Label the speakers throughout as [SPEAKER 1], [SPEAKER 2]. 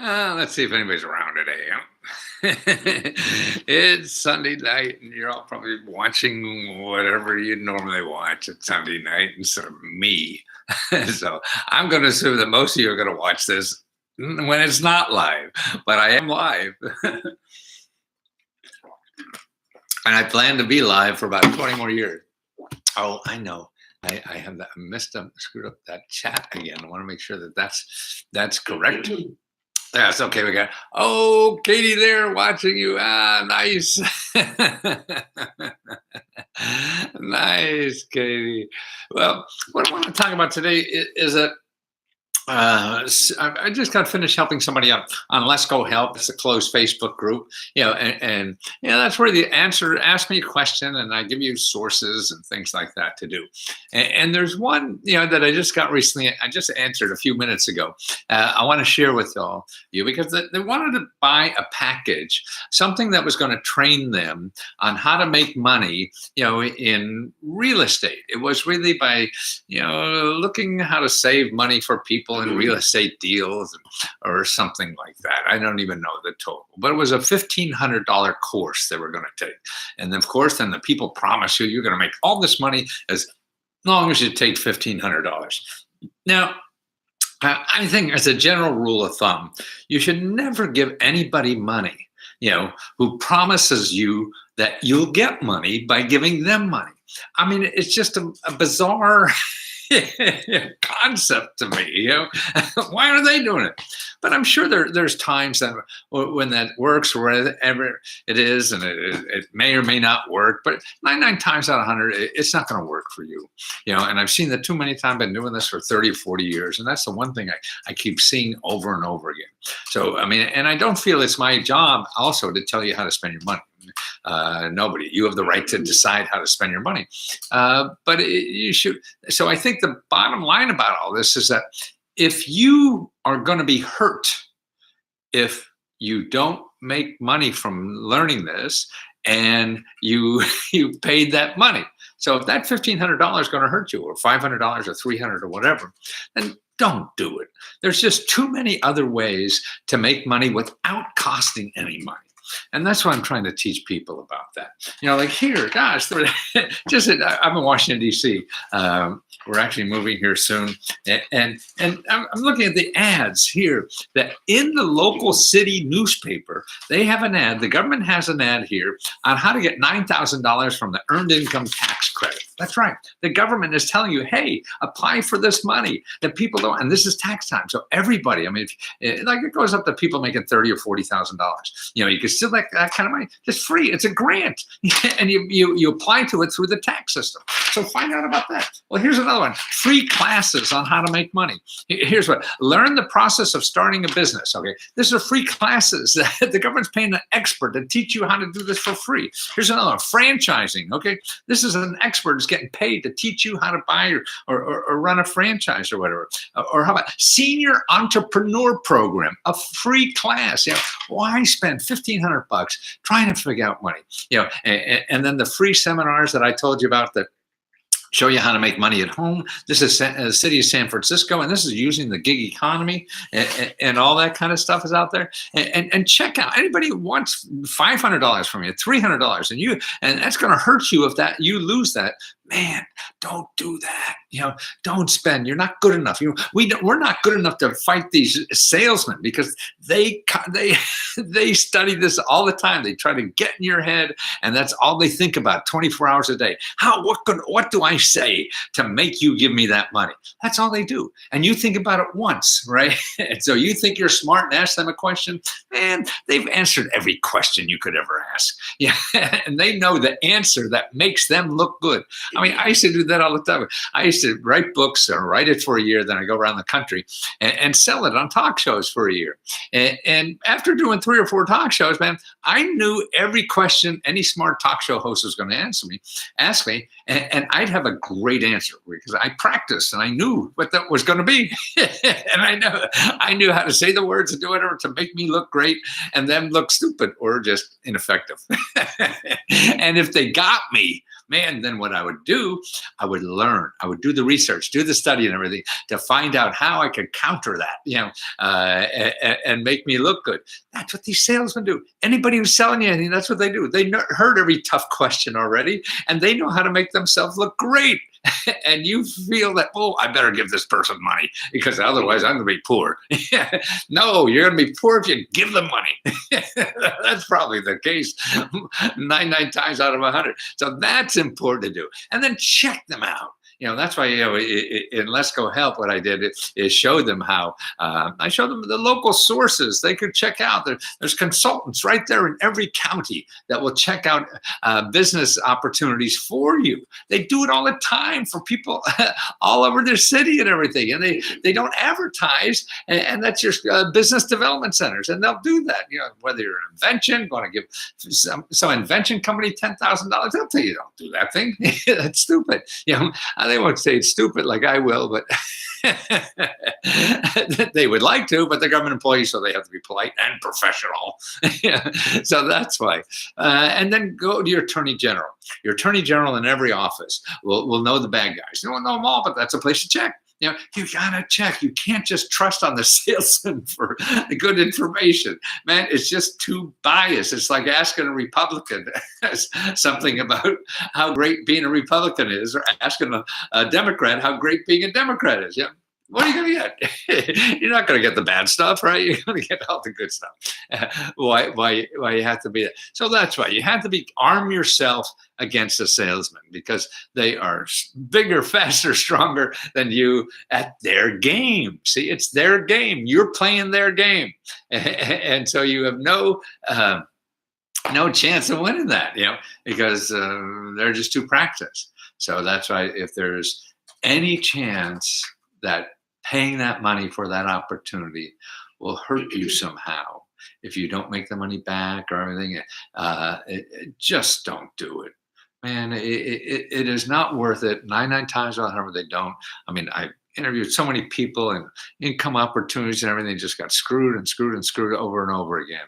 [SPEAKER 1] Let's see if anybody's around today. It's Sunday night, and you're all probably watching whatever you normally watch at Sunday night instead of me. So I'm going to assume that most of you are going to watch this when it's not live, but I am live. And I plan to be live for about 20 more years. Oh, I know. I have that. I screwed up that chat again. I want to make sure that that's correct. That's okay. We got, oh, Katie there watching you. Nice. Nice, Katie. Well, what I want to talk about today is that I just got finished helping somebody out on Lesko Help. It's a closed Facebook group, and that's where the answer, ask me a question and I give you sources and things like that to do. And there's one, that I just got recently. I just answered a few minutes ago. I want to share with you because they wanted to buy a package, something that was going to train them on how to make money, in real estate. It was really by, looking how to save money for people in real estate deals or something like that. I don't even know the total, but it was a $1,500 course they were going to take. And of course, then the people promise you're going to make all this money as long as you take $1,500. Now, I think as a general rule of thumb, you should never give anybody money, who promises you that you'll get money by giving them money. I mean, it's just a bizarre concept to me. Why are they doing it? But I'm sure there's times that when that works, wherever it is, and it may or may not work. But 99 times out of 100, it's not going to work for you. And I've seen that too many times. I've been doing this for 30 or 40 years, and that's the one thing I keep seeing over and over again. So I mean, and I don't feel it's my job also to tell you how to spend your money. Nobody. You have the right to decide how to spend your money, but you should. So I think the bottom line about all this is that if you are going to be hurt if you don't make money from learning this, and you paid that money. So if that $1,500 is going to hurt you, or $500 or $300 or whatever, then don't do it. There's just too many other ways to make money without costing any money. And that's what I'm trying to teach people about that. Like here, gosh, I'm in Washington, D.C. We're actually moving here soon. And I'm looking at the ads here that in the local city newspaper, they have an ad. The government has an ad here on how to get $9,000 from the Earned Income Tax Credit. That's right. The government is telling you, hey, apply for this money that people don't, and this is tax time. So everybody, I mean, it goes up to people making $30,000 or $40,000. You can still make that kind of money just free. It's a grant, and you apply to it through the tax system. So find out about that. Well, here's another one: free classes on how to make money. Here's what: learn the process of starting a business. Okay, this are free classes that the government's paying an expert to teach you how to do this for free. Here's another one: franchising. Okay, this is an expert who's getting paid to teach you how to buy or run a franchise or whatever. Or how about senior entrepreneur program, a free class? Why spend $1,500 trying to figure out money? And then the free seminars that I told you about that show you how to make money at home. This is the city of San Francisco, and this is using the gig economy, and all that kind of stuff is out there. And check out anybody who wants $500 from you, $300, and that's going to hurt you if you lose that. Man, don't do that. Don't spend. You're not good enough. We're not good enough to fight these salesmen because they study this all the time. They try to get in your head, and that's all they think about 24 hours a day. What do I say to make you give me that money? That's all they do. And you think about it once, right? And so you think you're smart and ask them a question. Man, they've answered every question you could ever ask. And they know the answer that makes them look good. I mean, I used to do that all the time. I used to write books or write it for a year, then I go around the country and sell it on talk shows for a year. And after doing 3 or 4 talk shows, man, I knew every question any smart talk show host was going to ask me, and I'd have a great answer because I practiced and I knew what that was going to be. And I knew how to say the words and do whatever to make me look great and them look stupid or just ineffective. And if they got me, Man, then what I would do, I would learn. I would do the research, do the study and everything to find out how I could counter that, and make me look good. That's what these salesmen do. Anybody who's selling you anything, that's what they do. They heard every tough question already, and they know how to make themselves look great. And you feel that, oh, I better give this person money because otherwise I'm going to be poor. No, you're going to be poor if you give them money. That's probably the case 99 times out of 100. So that's important to do. And then check them out. That's why, in Lesko Help, what I did is show them how, I showed them the local sources they could check out. There's consultants right there in every county that will check out business opportunities for you. They do it all the time for people all over their city and everything. And they don't advertise, and that's your business development centers. And they'll do that, whether you're an invention, going to give some invention company $10,000, they'll tell you don't do that thing. That's stupid. They won't say it's stupid like I will, but they would like to, but they're government employees, so they have to be polite and professional. So that's why. And then go to your attorney general. Your attorney general in every office will know the bad guys. You won't know them all, but that's a place to check. You gotta check. You can't just trust on the salesman for good information. Man, it's just too biased. It's like asking a Republican something about how great being a Republican is, or asking a Democrat how great being a Democrat is. What are you going to get? You're not going to get the bad stuff, right? You're going to get all the good stuff. Why you have to be that? So that's why you have to arm yourself against a salesman, because they are bigger, faster, stronger than you at their game. See, it's their game. You're playing their game. And so you have no chance of winning that, because they're just too practiced. So that's why if there's any chance that paying that money for that opportunity will hurt you somehow, if you don't make the money back or everything, just don't do it. Man, it is not worth it. 99 times out of 100 they don't. I mean, I interviewed so many people, and income opportunities and everything just got screwed over and over again.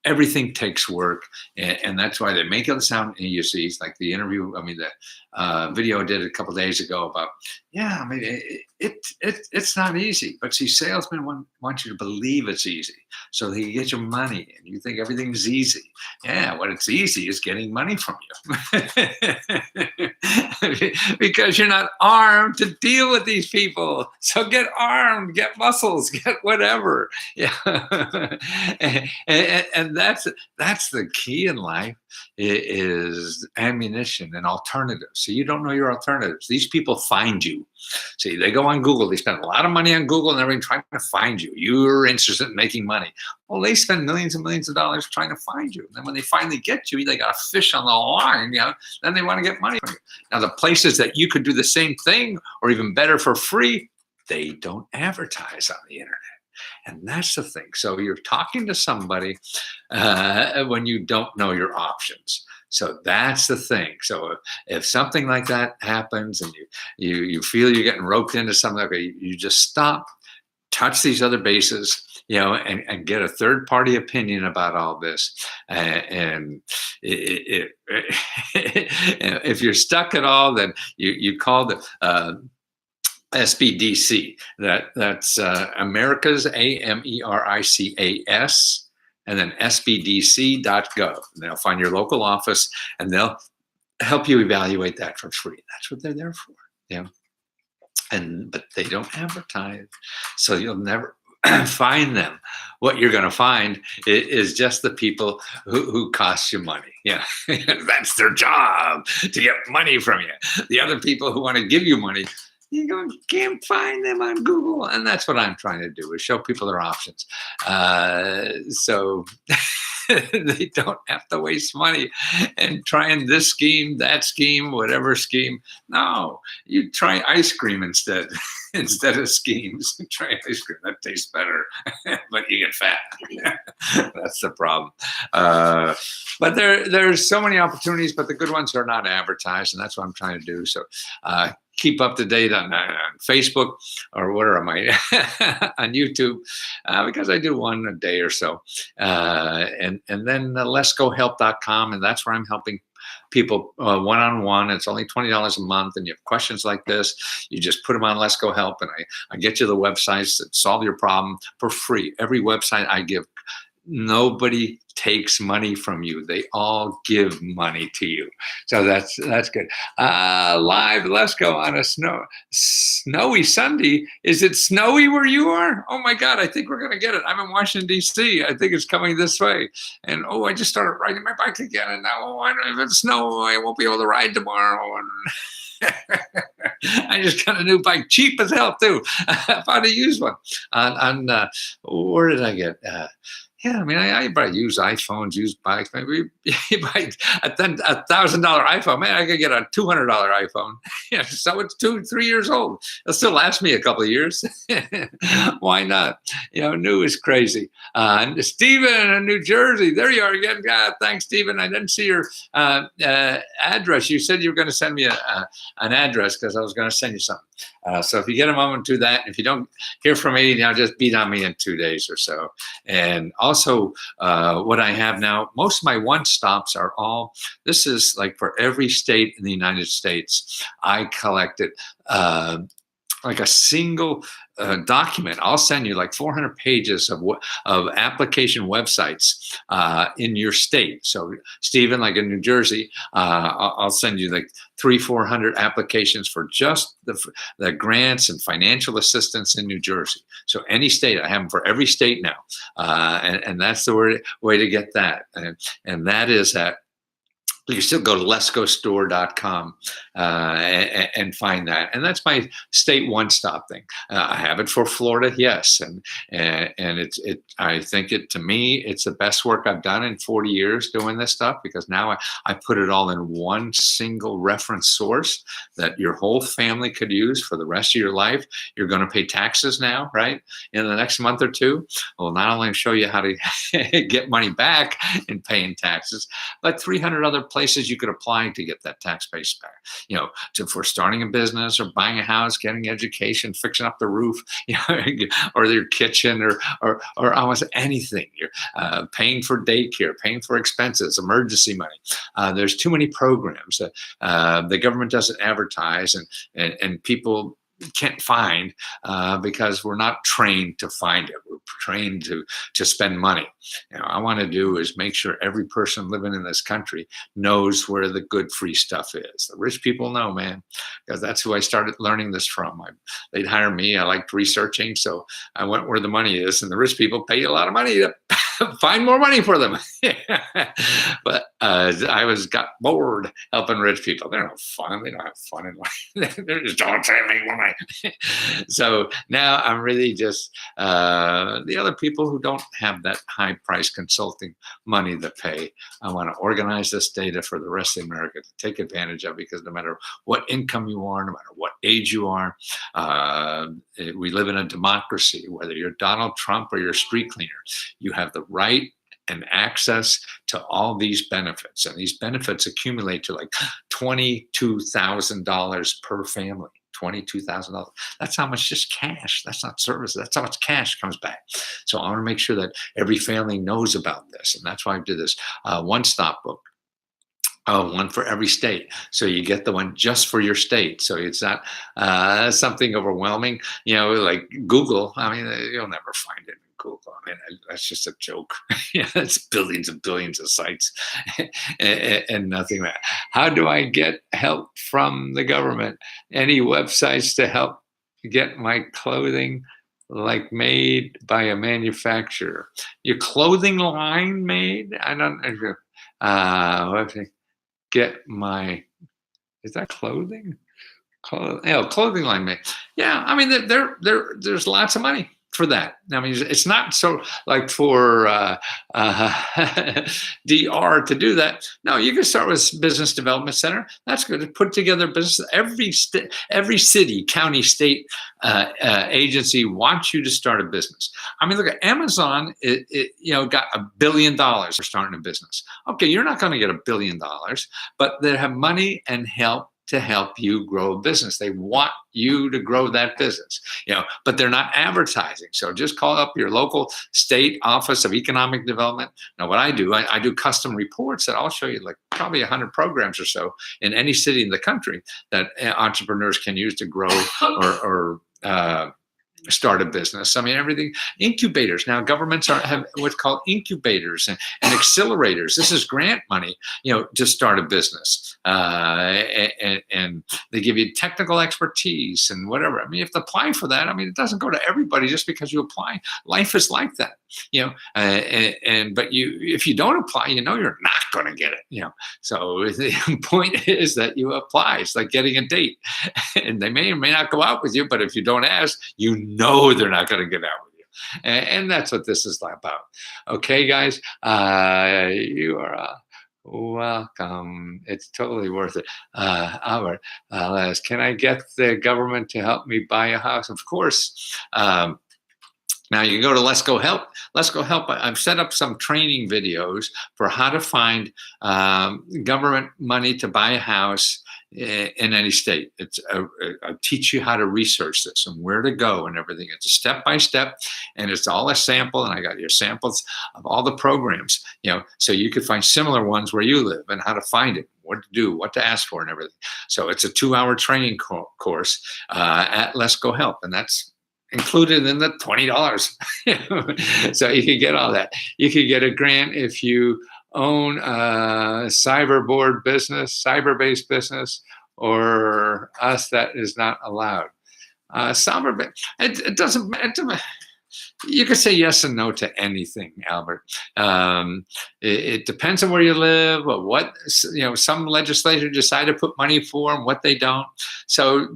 [SPEAKER 1] Everything takes work, and that's why they make it sound easy. It's like the interview, the video I did a couple of days ago about, it's not easy. But see, salesmen want you to believe it's easy, so they get your money, and you think everything's easy. Yeah, what it's easy is getting money from you. Because you're not armed to deal with these people. So get armed, get muscles, get whatever. Yeah. And that's the key in life, is ammunition and alternatives. So you don't know your alternatives. These people find you. See, they go on Google. They spend a lot of money on Google and everything trying to find you. You're interested in making money. Well, they spend millions and millions of dollars trying to find you. And then when they finally get you, they got a fish on the line. Then they want to get money from you. Now, the places that you could do the same thing or even better for free, they don't advertise on the internet. And that's the thing. So you're talking to somebody when you don't know your options. So that's the thing. So if something like that happens and you feel you're getting roped into something, you just stop, touch these other bases, and get a third party opinion about all this. And if you're stuck at all, then you call the SBDC. That's America's, AMERICAS, and then SBDC.gov. And they'll find your local office, and they'll help you evaluate that for free. That's what they're there for. But they don't advertise, so you'll never find them. What you're going to find is just the people who cost you money. That's their job, to get money from you. The other people who want to give you money, you can't find them on Google. And that's what I'm trying to do, is show people their options. So they don't have to waste money and trying this scheme, that scheme, whatever scheme. No, you try ice cream instead of schemes. Try ice cream. That tastes better, but you get fat. That's the problem. But there's so many opportunities, but the good ones are not advertised, and that's what I'm trying to do. So keep up to date on Facebook, or where am I on YouTube, because I do one a day or so. And then leskohelp.com, and that's where I'm helping people one-on-one. It's only $20 a month, and you have questions like this, you just put them on Lesko Help, and I get you the websites that solve your problem for free. Every website I give, nobody takes money from you. They all give money to you. So that's good. Live Lesko on a snowy Sunday. Is it snowy where you are? Oh my God, I think we're going to get it. I'm in Washington, D.C. I think it's coming this way. And I just started riding my bike again. And now, if it's snow, I won't be able to ride tomorrow. And I just got a new bike, cheap as hell too. I found a used one where did I get? Yeah, I mean, I buy used iPhones, used bikes. Maybe you buy a $1,000 iPhone. Man, I could get a $200 iPhone. Yeah, so it's 2-3 years old. It'll still last me a couple of years. Why not? New is crazy. Stephen in New Jersey, there you are again. God, thanks, Stephen. I didn't see your address. You said you were going to send me an address because I was going to send you something. So if you get a moment, do that. If you don't hear from me, just beat on me in 2 days or so. And also, what I have now, most of my one-stops are all, this is like for every state in the United States. I collected like a single document. I'll send you like 400 pages of application websites in your state. So Stephen, like in New Jersey, I'll send you like 300-400 applications for just the grants and financial assistance in New Jersey. So any state, I have them for every state now. And that's the way to get that. And that is at, you can still go to leskostore.com and find that. And that's my state one-stop thing. I have it for Florida, yes. And I think to me, it's the best work I've done in 40 years doing this stuff, because now I put it all in one single reference source that your whole family could use for the rest of your life. You're going to pay taxes now, right? In the next month or two. Well, not only show you how to get money back in paying taxes, but 300 other places you could apply to get that tax base back, for starting a business or buying a house, getting education, fixing up the roof, or your kitchen, or almost anything. You're paying for daycare, paying for expenses, emergency money. There's too many programs that the government doesn't advertise, and people can't find because we're not trained to find it. We're trained to spend money. I want to do is make sure every person living in this country knows where the good free stuff is. The rich people know, man, because that's who I started learning this from. They'd hire me. I liked researching, so I went where the money is, and the rich people pay you a lot of money to find more money for them. But I got bored helping rich people. They're no fun. They don't have fun in life. They're just all telling money. So now I'm really just the other people who don't have that high price consulting money to pay. I want to organize this data for the rest of America to take advantage of, because no matter what income you are, no matter what age you are, we live in a democracy. Whether you're Donald Trump or you're a street cleaner, you have the right and access to all these benefits. And these benefits accumulate to like $22,000 per family. $22,000. That's how much just cash. That's not services. That's how much cash comes back. So I want to make sure that every family knows about this. And that's why I did this one-stop book. One for every state. So you get the one just for your state. So it's not something overwhelming, like Google. I mean, you'll never find it in Google. I mean, that's just a joke. It's billions and billions of sites and nothing that. How do I get help from the government? Any websites to help get my clothing like made by a manufacturer? Your clothing line made? I don't know. Get my, is that clothing? Clothing line made. Yeah, I mean, there's lots of money for that. I mean, it's not so like for DR to do that. No, you can start with Business Development Center. That's good to put together business. Every city, county, state agency wants you to start a business. I mean, look at Amazon. It got $1 billion for starting a business. Okay, you're not going to get $1 billion, but they have money and help to help you grow a business. They want you to grow that business, but they're not advertising. So just call up your local state office of economic development. Now, what I do, I do custom reports that I'll show you, like probably 100 programs or so in any city in the country that entrepreneurs can use to grow or start a business. I mean, everything, incubators. Now governments have what's called incubators and accelerators. This is grant money, to start a business. And they give you technical expertise and whatever. I mean, you have to apply for that. I mean, it doesn't go to everybody just because you apply. Life is like that, but if you don't apply, you're not going to get it, So the point is that you apply. It's like getting a date, and they may or may not go out with you, but if you don't ask, they're not going to get out with you. And that's what this is about. Okay, guys, you are welcome. It's totally worth it. Albert, can I get the government to help me buy a house? Of course. Now you can go to Lesko Help. Lesko Help, I've set up some training videos for how to find government money to buy a house in any state. I teach you how to research this and where to go and everything. It's a step-by-step, and it's all a sample, and I got your samples of all the programs, so you could find similar ones where you live and how to find it, what to do, what to ask for and everything. So it's a 2-hour training course at Lesko Help, and that's included in the $20. So you can get all that. You could get a grant if you own a cyber-based business, or us that is not allowed. It doesn't. You could say yes and no to anything, Albert. It depends on where you live, or what some legislators decide to put money for and what they don't. So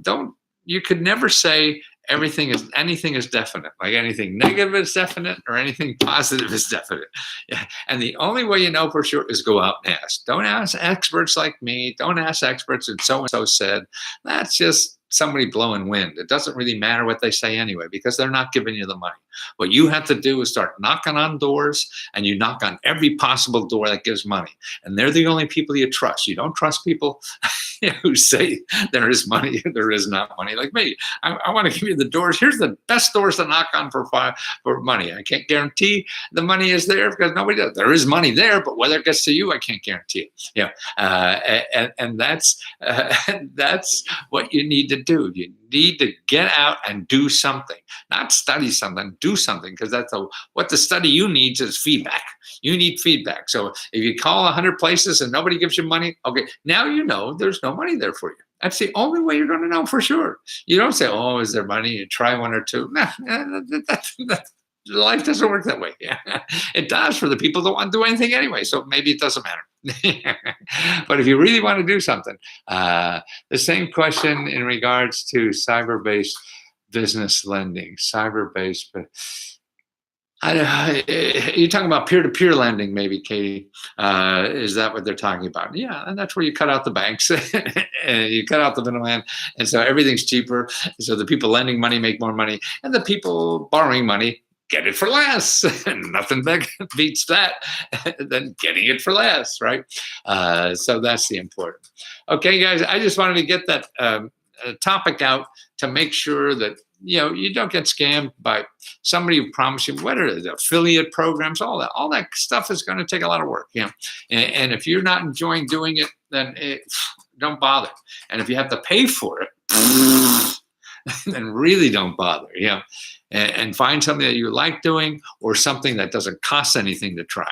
[SPEAKER 1] you could never say anything is definite. Like anything negative is definite, or anything positive is definite. Yeah. And the only way you know for sure is go out and ask. Don't ask experts like me. Don't ask experts and so said. That's just somebody blowing wind. It doesn't really matter what they say anyway, because they're not giving you the money. What you have to do is start knocking on doors, and you knock on every possible door that gives money. And they're the only people you trust. You don't trust people who say there is money, there is not money. Like me, I want to give you the doors. Here's the best doors to knock on for money. I can't guarantee the money is there because nobody does. There is money there, but whether it gets to you, I can't guarantee it. And that's what you need to do. You need to get out and do something, not study something, do something, because what the study you need is feedback. You need feedback. So if you call 100 places and nobody gives you money, okay, now there's no money there for you. That's the only way you're going to know for sure. You don't say, oh, is there money? You try one or two. No, life doesn't work that way. Yeah. It does for the people that want to do anything anyway, so maybe it doesn't matter. But if you really want to do something, the same question in regards to cyber-based business lending, cyber-based, but you're talking about peer-to-peer lending, maybe, Katie. Is that what they're talking about? Yeah, and that's where you cut out the banks, and you cut out the middleman, and so everything's cheaper. So the people lending money make more money, and the people borrowing money get it for less. Nothing beats that than getting it for less, right? So that's the important. Okay, guys, I just wanted to get that topic out to make sure that you don't get scammed by somebody who promised you, what are the affiliate programs, all that stuff is going to take a lot of work. And if you're not enjoying doing it, then don't bother. And if you have to pay for it, then really don't bother. And find something that you like doing, or something that doesn't cost anything to try.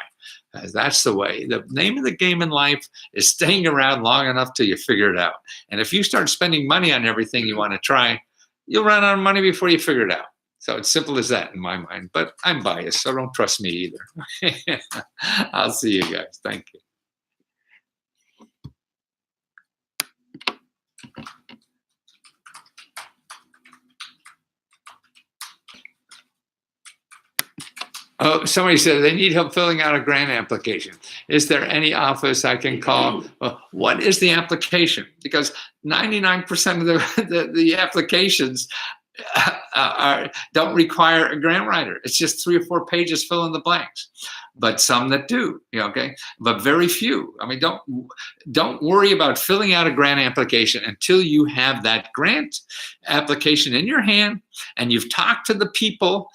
[SPEAKER 1] That's the way. The name of the game in life is staying around long enough till you figure it out. And if you start spending money on everything you want to try, you'll run out of money before you figure it out. So it's simple as that in my mind. But I'm biased, so don't trust me either. I'll see you guys. Thank you. Oh, somebody said they need help filling out a grant application. Is there any office I can call? Well, what is the application? Because 99% of the applications don't require a grant writer. It's just 3 or 4 pages, fill in the blanks. But some that do, okay, but very few. I mean, don't worry about filling out a grant application until you have that grant application in your hand and you've talked to the people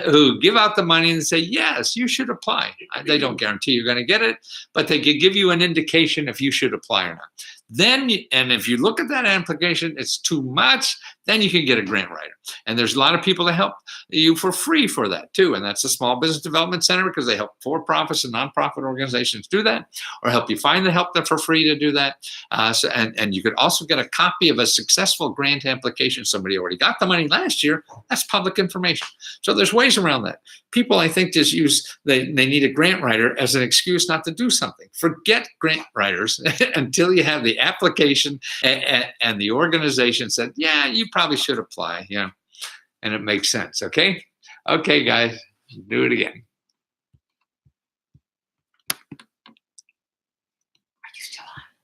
[SPEAKER 1] who give out the money and say, yes, you should apply. They don't guarantee you're going to get it, but they can give you an indication if you should apply or not. Then, and if you look at that application, it's too much, then you can get a grant writer. And there's a lot of people that help you for free for that too. And that's the Small Business Development Center, because they help for-profits and nonprofit organizations do that, or help you find the help for free to do that. And you could also get a copy of a successful grant application. Somebody already got the money last year. That's public information. So there's ways around that. People, I think, just use, they need a grant writer as an excuse not to do something. Forget grant writers until you have the application and the organization said, yeah, you probably should apply, and it makes sense. Okay, guys, do it again.